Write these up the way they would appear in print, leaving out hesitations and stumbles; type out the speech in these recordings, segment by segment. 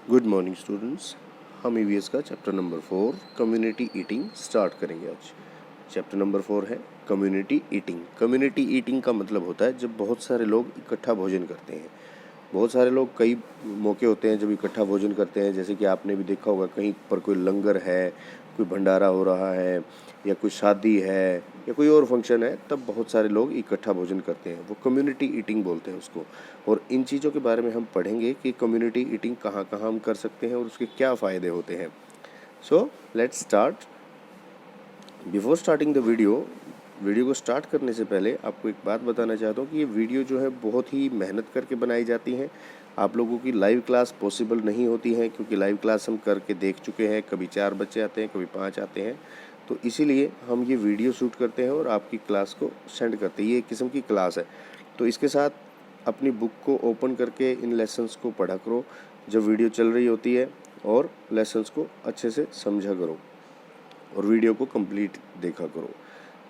Good morning students. हम EVS का chapter number 4 community eating start करेंगे आज। चैप्टर नंबर 4 है कम्युनिटी ईटिंग। कम्युनिटी ईटिंग का मतलब होता है जब बहुत सारे लोग इकट्ठा भोजन करते हैं। बहुत सारे लोग कई मौके होते हैं जब इकट्ठा भोजन करते हैं, जैसे कि आपने भी देखा होगा कहीं पर कोई लंगर है, कोई भंडारा हो रहा है या कोई शादी है या कोई और फंक्शन है, तब बहुत सारे लोग इकट्ठा भोजन करते हैं। वो कम्युनिटी ईटिंग बोलते हैं उसको। और इन चीज़ों के बारे में हम पढ़ेंगे कि कम्युनिटी ईटिंग कहाँ कहाँ हम कर सकते हैं और उसके क्या फ़ायदे होते हैं। So let's start. Before starting the video को स्टार्ट करने से पहले आपको एक बात बताना चाहता हूँ कि ये वीडियो जो है बहुत ही मेहनत करके बनाई जाती हैं। आप लोगों की लाइव क्लास पॉसिबल नहीं होती है क्योंकि लाइव क्लास हम करके देख चुके हैं। कभी 4 बच्चे आते हैं, कभी 5 आते हैं, तो इसीलिए हम ये वीडियो शूट करते हैं और आपकी क्लास को सेंड करते हैं। ये एक किस्म की क्लास है, तो इसके साथ अपनी बुक को ओपन करके इन लेसन्स को पढ़ा करो जब वीडियो चल रही होती है, और लेसन्स को अच्छे से समझा करो और वीडियो को कंप्लीट देखा करो।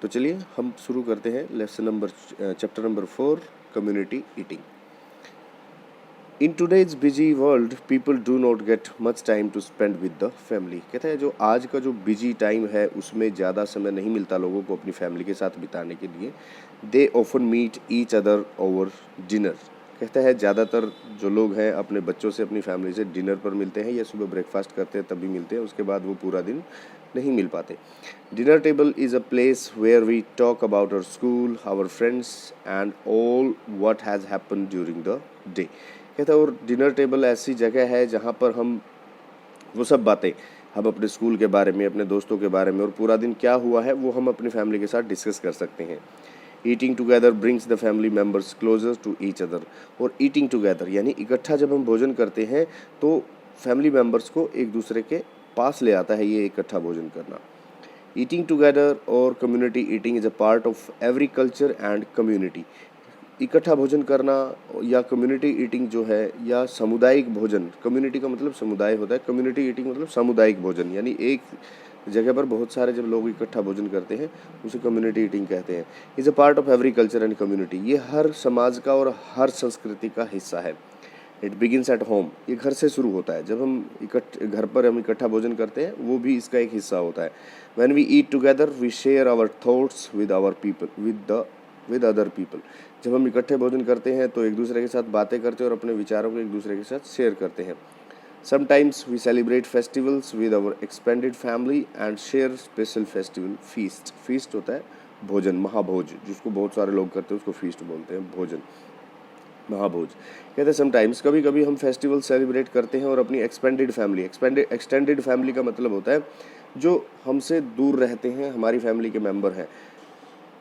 तो चलिए हम शुरू करते हैं chapter number 4 community eating. In today's busy world people do not get much time to spend with the family. कहता है जो आज का जो बिजी टाइम है उसमें ज़्यादा समय नहीं मिलता लोगों को अपनी फैमिली के साथ बिताने के लिए। They often meet each other over dinner. कहता है ज़्यादातर जो लोग हैं अपने बच्चों से, अपनी फैमिली से डिनर पर मिलते हैं या सुबह ब्रेकफास्ट करते हैं तभी मिलते हैं, उसके बाद वो पूरा दिन नहीं मिल पाते। Dinner table is a place where we talk about our school, our friends and all what has happen during the day. कहता है और डिनर टेबल ऐसी जगह है जहाँ पर हम वो सब बातें, हम अपने स्कूल के बारे में, अपने दोस्तों के बारे में और पूरा दिन क्या हुआ है वो हम अपनी फैमिली के साथ डिस्कस कर सकते हैं। Eating together brings the family members closer to each other. और ईटिंग टुगेदर यानी इकट्ठा जब हम भोजन करते हैं तो फैमिली मेम्बर्स को एक दूसरे के पास ले आता है ये इकट्ठा भोजन करना। ईटिंग टुगेदर और community eating is a part of every culture and community. इकट्ठा भोजन करना या कम्युनिटी ईटिंग जो है, या सामुदायिक भोजन, कम्युनिटी का मतलब समुदाय होता है, कम्युनिटी ईटिंग मतलब सामुदायिक भोजन, यानी एक जगह पर बहुत सारे जब लोग इकट्ठा भोजन करते हैं उसे कम्युनिटी ईटिंग कहते हैं। Is a part of every culture and community. ये हर समाज का और हर संस्कृति का हिस्सा है। It begins at home. ये घर से शुरू होता है। जब हम घर पर हम इकट्ठा भोजन करते हैं वो भी इसका एक हिस्सा होता है। When we eat together we share our thoughts with our people with other people. जब हम इकट्ठे भोजन करते हैं तो एक दूसरे के साथ बातें करते हैं और अपने विचारों को एक दूसरे के साथ शेयर करते हैं। Sometimes we celebrate festivals with our expended family and share special festival feast. Feast होता है भोजन, महाभोज, जिसको बहुत सारे लोग करते हैं उसको फीस्ट बोलते हैं, भोजन, महाभोज। कहते हैं समटाइम्स, कभी कभी हम फेस्टिवल सेलिब्रेट करते हैं और अपनी एक्सटेंडेड फैमिली का मतलब होता है जो हमसे दूर रहते हैं, हमारी फैमिली के मेंबर हैं,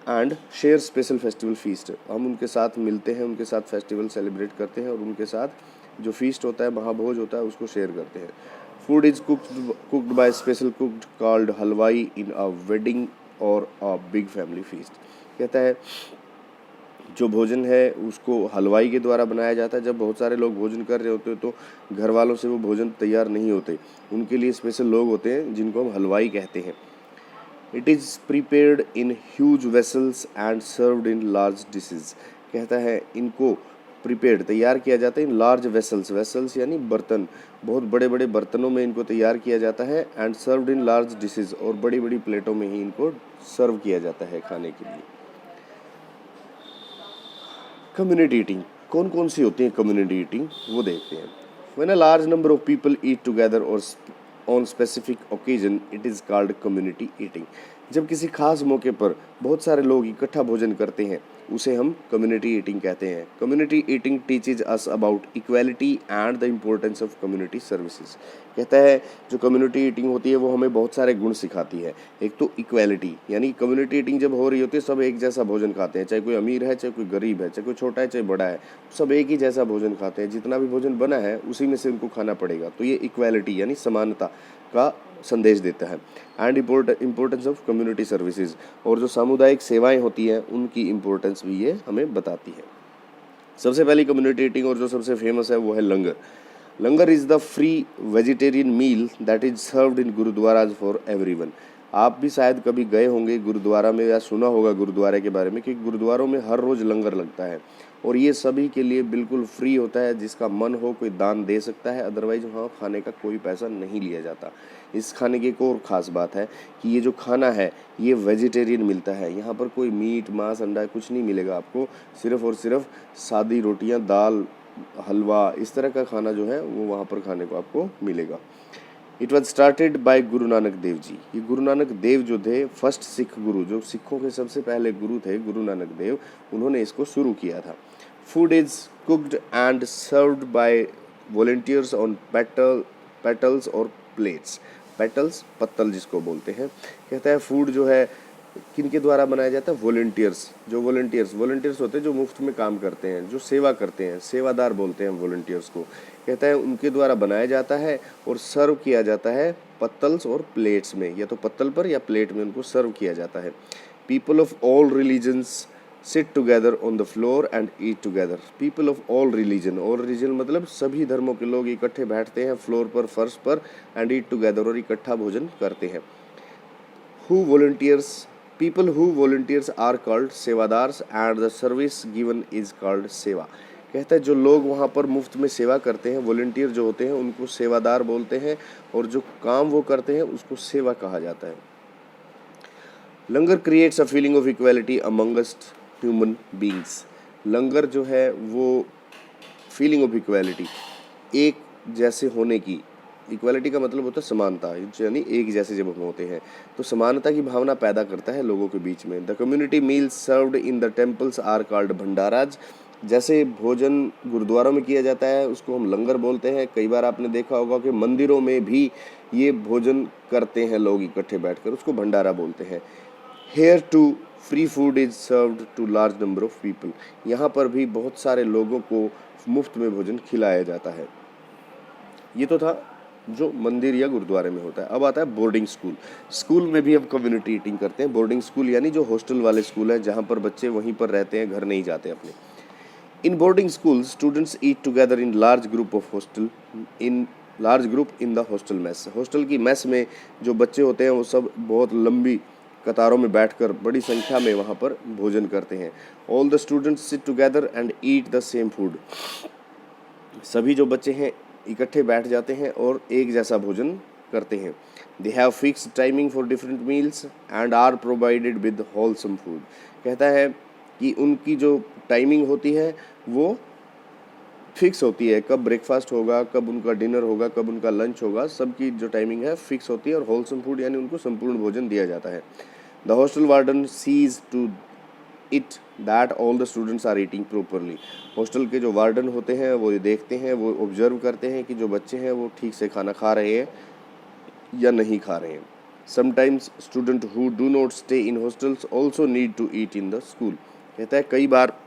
and share special festival feast. हम उनके साथ मिलते हैं, उनके साथ फेस्टिवल सेलिब्रेट करते हैं और उनके साथ जो फीस्ट होता है, महाभोज होता है, उसको शेयर करते हैं। Food is cooked by special cooked called हलवाई इन अ वेडिंग और अ बिग फैमिली फीस्ट। कहता है जो भोजन है उसको हलवाई के द्वारा बनाया जाता है। जब बहुत सारे लोग भोजन कर रहे होते हैं तो घर वालों से वो भोजन तैयार नहीं होते, उनके लिए स्पेशल लोग होते हैं जिनको हम हलवाई कहते हैं। It is prepared in huge vessels and served in large dishes. कहता है इनको प्रिपेयर्ड, तैयार किया जाता है, इन लार्ज वेसल्स यानी बर्तन, बहुत बड़े बड़े बर्तनों में इनको तैयार किया जाता है, and served in large dishes, और बड़ी बड़ी प्लेटों में ही इनको सर्व किया जाता है खाने के लिए। कम्युनिटी ईटिंग कौन कौन सी होती है? कम्युनिटी ईटिंग वो देखते हैं। When a large number of people eat together और on specific occasion it is called community eating. जब किसी खास मौके पर बहुत सारे लोग इकट्ठा भोजन करते हैं उसे हम कम्युनिटी ईटिंग कहते हैं। Community eating teaches us about equality and the importance of community services. कहता है जो कम्युनिटी ईटिंग होती है वो हमें बहुत सारे गुण सिखाती है। एक तो इक्वालिटी, यानी कम्युनिटी ईटिंग जब हो रही होती है सब एक जैसा भोजन खाते हैं, चाहे कोई अमीर है, चाहे कोई गरीब है, चाहे कोई छोटा है, चाहे बड़ा है, सब एक ही जैसा भोजन खाते हैं। जितना भी भोजन बना है उसी में से उनको खाना पड़ेगा। तो ये इक्वालिटी यानी समानता का संदेश देता है। And importance of community services, और जो सामुदायिक सेवाएं होती हैं उनकी इम्पोर्टेंस भी ये हमें बताती है। सबसे पहली कम्युनिटी ईटिंग और जो सबसे फेमस है वो है langar. Langar is the free vegetarian meal that is served in gurudwaras for everyone. आप भी शायद कभी गए होंगे गुरुद्वारा में या सुना होगा गुरुद्वारे के बारे में कि गुरुद्वारों में हर रोज़ लंगर लगता है और ये सभी के लिए बिल्कुल फ्री होता है, जिसका मन हो कोई दान दे सकता है, अदरवाइज वहाँ खाने का कोई पैसा नहीं लिया जाता। इस खाने की एक और ख़ास बात है कि ये जो खाना है ये वेजिटेरियन मिलता है, यहाँ पर कोई मीट मांस अंडा कुछ नहीं मिलेगा आपको, सिर्फ़ और सिर्फ सादी रोटियाँ, दाल, हलवा, इस तरह का खाना जो है वो वहाँ पर खाने को आपको मिलेगा। It was started by Guru Nanak Dev ji. ये गुरु नानक देव जो थे फर्स्ट सिख गुरु, जो सिखों के सबसे पहले गुरु थे गुरु नानक देव, उन्होंने इसको शुरू किया था। Food is cooked and served by volunteers on petals और प्लेट्स। पेटल्स, पत्तल जिसको बोलते हैं। कहता है फूड जो है किन के द्वारा बनाया जाता है? वॉलंटियर्स। जो वॉलंटियर्स होते हैं जो मुफ्त में काम करते हैं, जो सेवा करते हैं, सेवादार बोलते हैं वॉलंटियर्स को। कहता है उनके द्वारा बनाया जाता है और सर्व किया जाता है पत्तल्स और प्लेट्स में, या तो पत्तल पर या प्लेट में उनको सर्व किया जाता है। People of all religions sit together on the floor and eat together. People of all religion मतलब सभी धर्मों के लोग इकट्ठे बैठते हैं फ्लोर पर, फर्श पर, एंड ईट टुगेदर और इकट्ठा भोजन करते हैं। People who volunteers are called सेवादार्स and the service given is called सेवा। कहता है जो लोग वहाँ पर मुफ्त में सेवा करते हैं, वॉलंटियर जो होते हैं उनको सेवादार बोलते हैं, और जो काम वो करते हैं उसको सेवा कहा जाता है। Langar creates a feeling of equality amongst human beings. Langar जो है वो फीलिंग ऑफ इक्वालिटी, एक जैसे होने की, इक्वालिटी का मतलब होता है समानता, यानी एक जैसे जब हम होते हैं तो समानता की भावना पैदा करता है लोगों के बीच में। The community meals served in the temples are called bhandaras. जैसे भोजन गुरुद्वारों में किया जाता है उसको हम लंगर बोलते हैं। कई बार आपने देखा होगा कि मंदिरों में भी ये भोजन करते हैं लोग इकट्ठे बैठकर, उसको भंडारा बोलते हैं। Here too free food is served to large number of people. यहाँ पर भी बहुत सारे लोगों को मुफ्त में भोजन खिलाया जाता है। ये तो था जो मंदिर या गुरुद्वारे में होता है। अब आता है बोर्डिंग स्कूल। स्कूल में भी हम कम्युनिटी ईटिंग करते हैं। बोर्डिंग स्कूल यानी जो हॉस्टल वाले स्कूल हैं जहाँ पर बच्चे वहीं पर रहते हैं, घर नहीं जाते अपने। In boarding school students eat together in large group in the hostel mess. Hostel की मेस में जो बच्चे होते हैं वो सब बहुत लंबी कतारों में बैठकर बड़ी संख्या में वहाँ पर भोजन करते हैं। All the students sit together and eat the same food. सभी जो बच्चे हैं इकट्ठे बैठ जाते हैं और एक जैसा भोजन करते हैं। They have fixed timing for different meals and are provided with wholesome food. कहता है कि उनकी जो टाइमिंग होती है वो फिक्स होती है, कब ब्रेकफास्ट होगा, कब उनका डिनर होगा, कब उनका लंच होगा, सबकी जो टाइमिंग है फिक्स होती है, और होलसम फूड यानी उनको संपूर्ण भोजन दिया जाता है। The hostel warden sees to it that all the students are eating properly. Hostel के जो वार्डन होते हैं वो देखते हैं, वो ऑब्जर्व करते हैं कि जो बच्चे हैं वो ठीक से खाना खा रहे हैं या नहीं खा रहे हैं। Sometimes student who do not stay in hostels also need to eat in the school. कहता है कई बार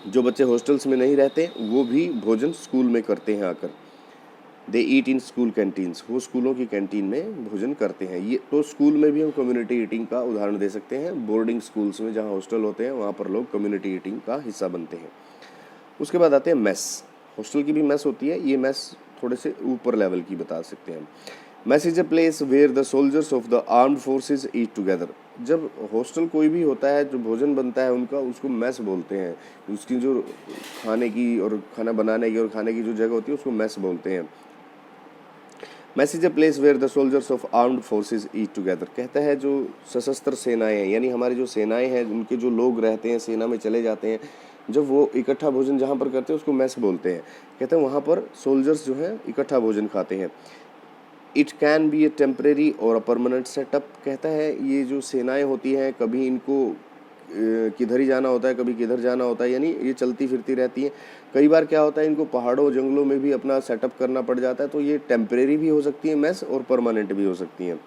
जो बच्चे हॉस्टल्स में नहीं रहते वो भी भोजन स्कूल में करते हैं आकर। दे ईट इन स्कूल कैंटीन्स। वो स्कूलों की कैंटीन में भोजन करते हैं। ये तो स्कूल में भी हम कम्युनिटी ईटिंग का उदाहरण दे सकते हैं। बोर्डिंग स्कूल्स में जहाँ हॉस्टल होते हैं वहाँ पर लोग कम्युनिटी ईटिंग का हिस्सा बनते हैं। उसके बाद आते हैं मेस। हॉस्टल की भी मेस होती है, ये मेस थोड़े से ऊपर लेवल की बता सकते हैं हम। Mess is a place where the soldiers of the armed forces eat together. जब हॉस्टल कोई भी होता है जो भोजन बनता है उनका, उसको मेस बोलते हैं। उसकी जो खाने की और खाना बनाने की और खाने की जो जगह होती है उसको मेस बोलते हैं। Mess is a place where the soldiers of armed forces eat together. कहता है जो सशस्त्र सेनाएं हैं, यानी हमारी जो सेनाएं हैं, उनके जो लोग रहते हैं, सेना में चले जाते हैं, जब वो इकट्ठा भोजन जहाँ पर करते हैं उसको मेस बोलते हैं। कहते हैं वहाँ पर सोल्जर्स जो हैं इकट्ठा भोजन खाते हैं। It can be A temporary और अ परमानेंट सेटअप। कहता है ये जो सेनाएं होती हैं कभी इनको किधर ही जाना होता है, कभी किधर जाना होता है, यानी ये चलती फिरती रहती हैं। कई बार क्या होता है इनको पहाड़ों जंगलों में भी अपना सेटअप करना पड़ जाता है, तो ये टेम्परेरी भी हो सकती है मेस और परमानेंट भी हो सकती हैं।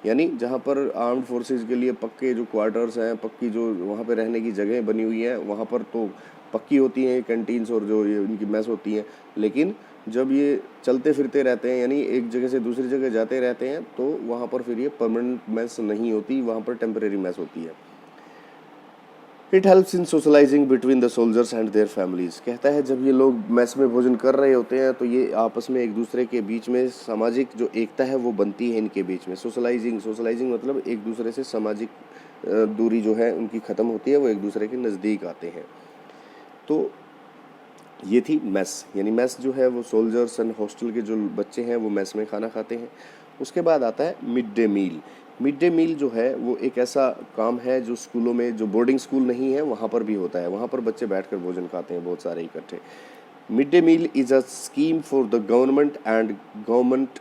यानी जहाँ पर आर्म्ड फोर्सेस के लिए पक्के जो क्वार्टर्स हैं, पक्की जो वहाँ पे रहने की जगह बनी हुई हैं, वहाँ पर तो पक्की होती हैं कैंटीन्स और जो ये उनकी मेस होती हैं। लेकिन जब ये चलते फिरते रहते हैं, यानी एक जगह से दूसरी जगह जाते रहते हैं, तो वहाँ पर फिर ये परमानेंट मेस नहीं होती, वहाँ पर टेम्परेरी मेस होती है। It helps in socialising between the soldiers and their families. कहता है जब ये लोग मेस में भोजन कर रहे होते हैं तो ये आपस में एक दूसरे के बीच में सामाजिक जो एकता है वो बनती है इनके बीच में। सोशलाइजिंग मतलब एक दूसरे से सामाजिक दूरी जो है उनकी ख़त्म होती है, वो एक दूसरे के नज़दीक आते हैं। तो ये थी मेस, यानी मेस जो है वो सोल्जर्स एंड हॉस्टल के जो बच्चे हैं वो मेस में खाना खाते हैं। उसके बाद आता है mid day meal. Mid day meal जो है वो एक ऐसा काम है जो स्कूलों में, जो बोर्डिंग स्कूल नहीं है वहाँ पर भी होता है, वहाँ पर बच्चे बैठकर भोजन खाते हैं बहुत सारे इकट्ठे। Mid day meal is a scheme for the government and government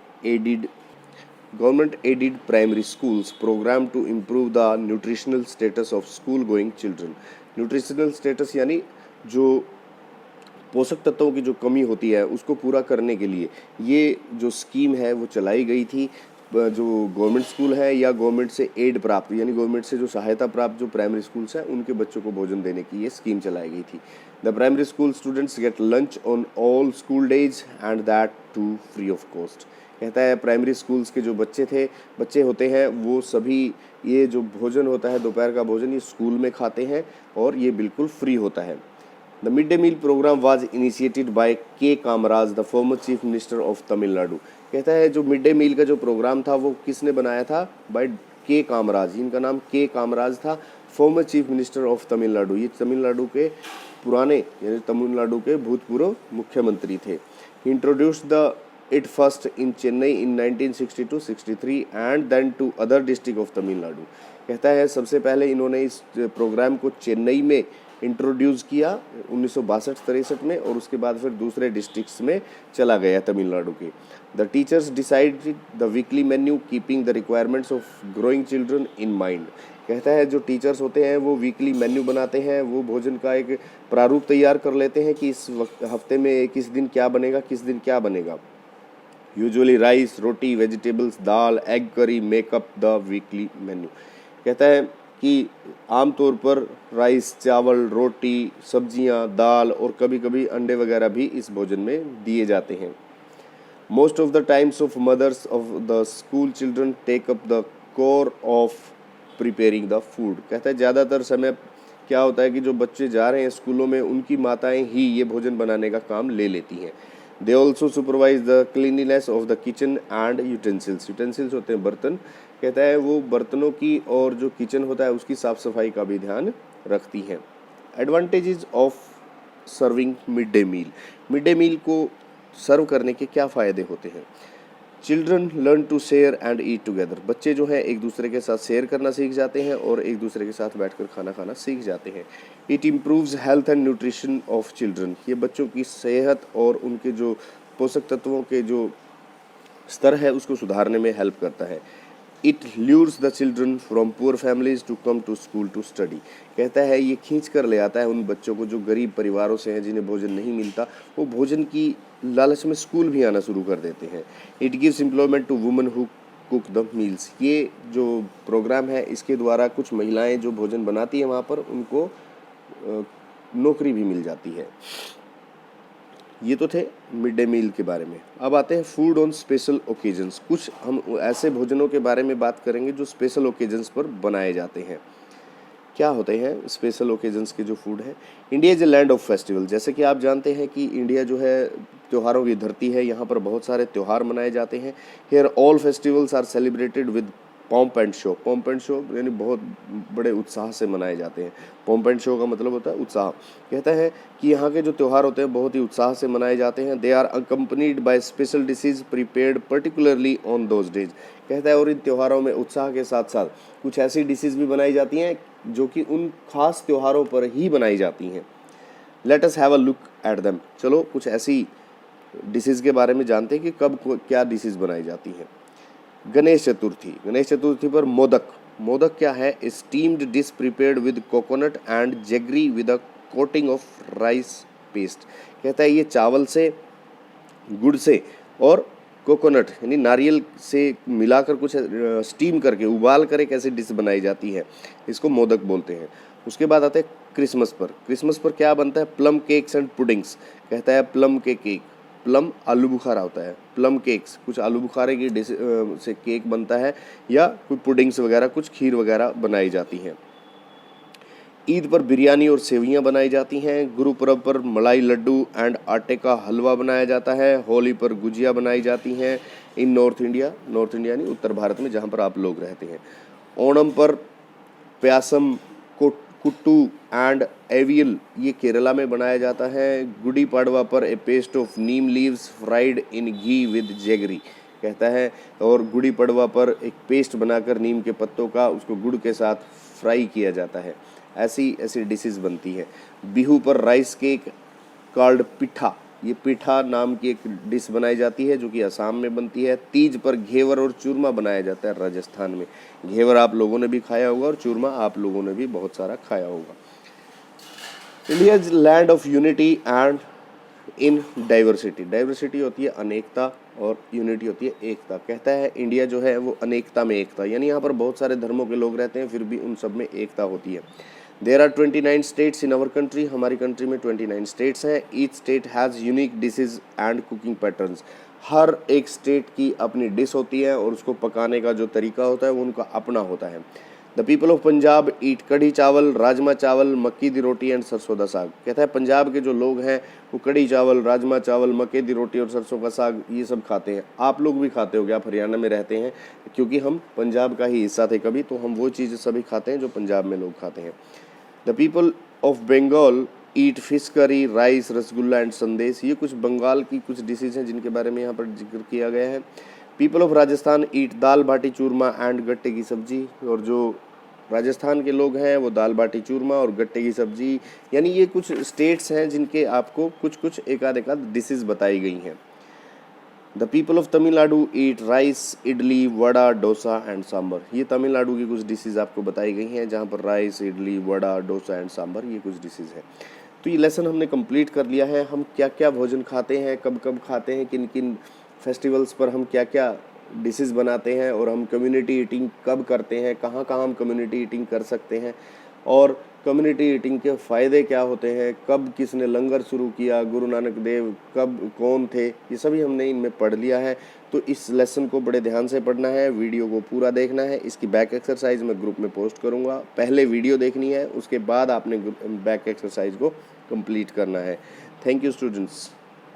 aided primary schools programme to improve the nutritional status of school going children. Nutritional status यानी जो पोषक तत्वों की जो कमी होती है उसको पूरा करने के लिए ये जो स्कीम है वो चलाई गई थी। जो गवर्नमेंट स्कूल है या गवर्नमेंट से एड प्राप्त, यानी गवर्नमेंट से जो सहायता प्राप्त जो प्राइमरी स्कूल्स हैं उनके बच्चों को भोजन देने की ये स्कीम चलाई गई थी। The primary school students get lunch on all school days and that too free of cost. कहता है प्राइमरी स्कूल्स के जो बच्चे होते हैं वो सभी ये जो भोजन होता है दोपहर का भोजन ये स्कूल में खाते हैं और ये बिल्कुल फ्री होता है। The mid day meal programme was initiated by K Kamaraj, the former chief minister of Tamil Nadu. कहता है जो मिड डे मील का जो प्रोग्राम था वो किसने बनाया था? बाय के कामराज, इनका नाम के कामराज था, farmer chief minister of Tamil Nadu. ये तमिलनाडु के पुराने यानी तमिलनाडु के भूतपूर्व मुख्यमंत्री थे। He introduced the it first in Chennai in 1962-63 and then to other district of Tamil Nadu. कहता है सबसे पहले इन्होंने इस प्रोग्राम को चेन्नई में इंट्रोड्यूस किया 1962-63 में और उसके बाद फिर दूसरे डिस्ट्रिक्ट्स में चला गया तमिलनाडु के। The teachers decided the weekly menu keeping the requirements of growing children in mind. कहता है जो टीचर्स होते हैं वो वीकली मेन्यू बनाते हैं, वो भोजन का एक प्रारूप तैयार कर लेते हैं कि इस हफ्ते में किस दिन क्या बनेगा, किस दिन क्या बनेगा। Usually rice, roti, vegetables, dal, egg curry makeup the weekly menu. कहता है कि आमतौर पर राइस, चावल, रोटी, सब्जियां, दाल और कभी कभी अंडे वगैरह भी इस भोजन में दिए जाते हैं। Most of the times of mothers of the school children take up the core of preparing the food. कहता है ज़्यादातर समय क्या होता है कि जो बच्चे जा रहे हैं स्कूलों में उनकी माताएं ही ये भोजन बनाने का काम ले लेती हैं। They also supervise the cleanliness of the kitchen and utensils. Utensils होते हैं बर्तन। कहता है वो बर्तनों की और जो किचन होता है उसकी साफ़ सफाई का भी ध्यान रखती हैं। Advantages of serving mid day meal. Mid day meal को सर्व करने के क्या फ़ायदे होते हैं? Children learn to share and eat together. बच्चे जो हैं एक दूसरे के साथ शेयर करना सीख जाते हैं और एक दूसरे के साथ बैठकर खाना खाना सीख जाते हैं। It improves health and nutrition of children. ये बच्चों की सेहत और उनके जो पोषक तत्वों के जो स्तर है उसको सुधारने में हेल्प करता है। It lures the children from poor families to come to school to study. कहता है ये खींच कर ले आता है उन बच्चों को जो गरीब परिवारों से हैं, जिन्हें भोजन नहीं मिलता, वो भोजन की लालच में स्कूल भी आना शुरू कर देते हैं। It gives employment to women who cook the meals. ये जो प्रोग्राम है इसके द्वारा कुछ महिलाएं जो भोजन बनाती हैं वहाँ पर उनको नौकरी भी मिल जाती है। ये तो थे मिड डे मील के बारे में। अब आते हैं फूड ऑन स्पेशल ओकेजन्स। कुछ हम ऐसे भोजनों के बारे में बात करेंगे जो स्पेशल ओकेजन्स पर बनाए जाते हैं। क्या होते हैं स्पेशल ओकेजन्स के जो फूड है? India is a land of festival. जैसे कि आप जानते हैं कि इंडिया जो है त्योहारों की धरती है, यहाँ पर बहुत सारे त्यौहार मनाए जाते हैं। Here all festivals are celebrated with pomp and show. Pomp and show यानी बहुत बड़े उत्साह से मनाए जाते हैं। पॉम्प एंड शो का मतलब होता है उत्साह। कहता है कि यहाँ के जो त्यौहार होते हैं बहुत ही उत्साह से मनाए जाते हैं। They are accompanied by special dishes prepared particularly on those days. कहता है और इन त्योहारों में उत्साह के साथ साथ कुछ ऐसी डिशेज भी बनाई जाती हैं जो कि उन खास त्योहारों पर ही बनाई जाती हैं। Let us have a look at them. चलो कुछ ऐसी डिशेज के बारे में जानते हैं कि कब क्या डिशेज बनाई जाती हैं। गणेश चतुर्थी। गणेश चतुर्थी पर मोदक। मोदक क्या है? Steamed dish prepared with coconut and jaggery with a coating of rice paste. कहता है ये चावल से, गुड़ से और कोकोनट यानी नारियल से मिलाकर कुछ स्टीम करके उबाल कर एक ऐसी डिश बनाई जाती है, इसको मोदक बोलते हैं। उसके बाद आते हैं क्रिसमस पर। क्रिसमस पर क्या बनता है? Plum cakes and puddings. कहता है प्लम के केक, प्लम आलू बुखारा होता है, प्लम केक्स कुछ आलू बुखारे की डिश से केक बनता है या कोई पुडिंग्स वगैरह कुछ खीर वगैरह बनाई जाती हैं। ईद पर बिरयानी और सेवियां बनाई जाती हैं। गुरुपर्व पर मलाई लड्डू एंड आटे का हलवा बनाया जाता है। होली पर गुजिया बनाई जाती हैं। इन नॉर्थ इंडिया यानी उत्तर भारत में जहां पर आप लोग रहते हैं। ओणम पर प्यासम पुट्टू एंड एवियल ये केरला में बनाया जाता है। गुड़ी पड़वा पर a paste of neem leaves fried in ghee with jaggery कहता है, और गुड़ी पड़वा पर एक पेस्ट बनाकर नीम के पत्तों का उसको गुड़ के साथ फ्राई किया जाता है। ऐसी ऐसी डिशेस बनती है। बिहू पर राइस केक कॉल्ड पिठा, ये पिठा नाम की एक डिश बनाई जाती है जो कि असम में बनती है। तीज पर घेवर और चूरमा बनाया जाता है राजस्थान में। घेवर आप लोगों ने भी खाया होगा और चूरमा आप लोगों ने भी बहुत सारा खाया होगा। India is land of unity and in diversity. Diversity होती है अनेकता और यूनिटी होती है एकता। कहता है इंडिया जो है वो अनेकता में एकता, यानी यहाँ पर बहुत सारे धर्मों के लोग रहते हैं फिर भी उन सब में एकता होती है। There are 29 states in our country, हमारी कंट्री में 29 स्टेट्स हैं। Each state has unique dishes and cooking patterns, हर एक स्टेट की अपनी डिश होती है और उसको पकाने का जो तरीका होता है वो उनका अपना होता है। द पीपल ऑफ पंजाब ईट कढ़ी चावल, राजमा चावल, मक्की दी रोटी एंड सरसों दा साग। कहता है पंजाब के जो लोग हैं वो कढ़ी चावल, राजमा चावल, मक्के दी रोटी और सरसों का साग ये सब खाते हैं। आप लोग भी खाते होगे, आप हरियाणा में रहते हैं, क्योंकि हम पंजाब का ही हिस्सा थे कभी, तो हम वो चीज़ें सभी खाते हैं जो पंजाब में लोग खाते हैं। The people of Bengal eat fish curry, rice, rasgulla and sandesh. ये कुछ बंगाल की कुछ डिशेज हैं जिनके बारे में यहाँ पर जिक्र किया गया है। People of Rajasthan eat dal baati churma and gatte की सब्जी, और जो राजस्थान के लोग हैं वो दाल बाटी चूरमा और गट्टे की सब्जी, यानी ये कुछ स्टेट्स हैं जिनके आपको कुछ कुछ एक आध डिशेज बताई गई हैं। The people of Tamil Nadu eat rice, idli, vada, dosa and sambar. ये तमिलनाडु की कुछ डिशेज आपको बताई गई हैं जहाँ पर राइस, इडली, वड़ा, डोसा एंड सांभर ये कुछ डिशेज हैं। तो ये लेसन हमने कंप्लीट कर लिया है। हम क्या क्या भोजन खाते हैं, कब कब खाते हैं, किन किन फेस्टिवल्स पर हम क्या क्या डिशेस बनाते हैं, और हम कम्युनिटी ईटिंग कब करते हैं, कहाँ कहाँ हम कम्युनिटी ईटिंग कर सकते हैं, और कम्युनिटी ईटिंग के फ़ायदे क्या होते हैं, कब किसने लंगर शुरू किया, गुरु नानक देव कब कौन थे, ये सभी हमने इनमें पढ़ लिया है। तो इस लेसन को बड़े ध्यान से पढ़ना है, वीडियो को पूरा देखना है। इसकी बैक एक्सरसाइज मैं ग्रुप में पोस्ट करूँगा। पहले वीडियो देखनी है, उसके बाद आपने बैक एक्सरसाइज को कंप्लीट करना है। Thank you students.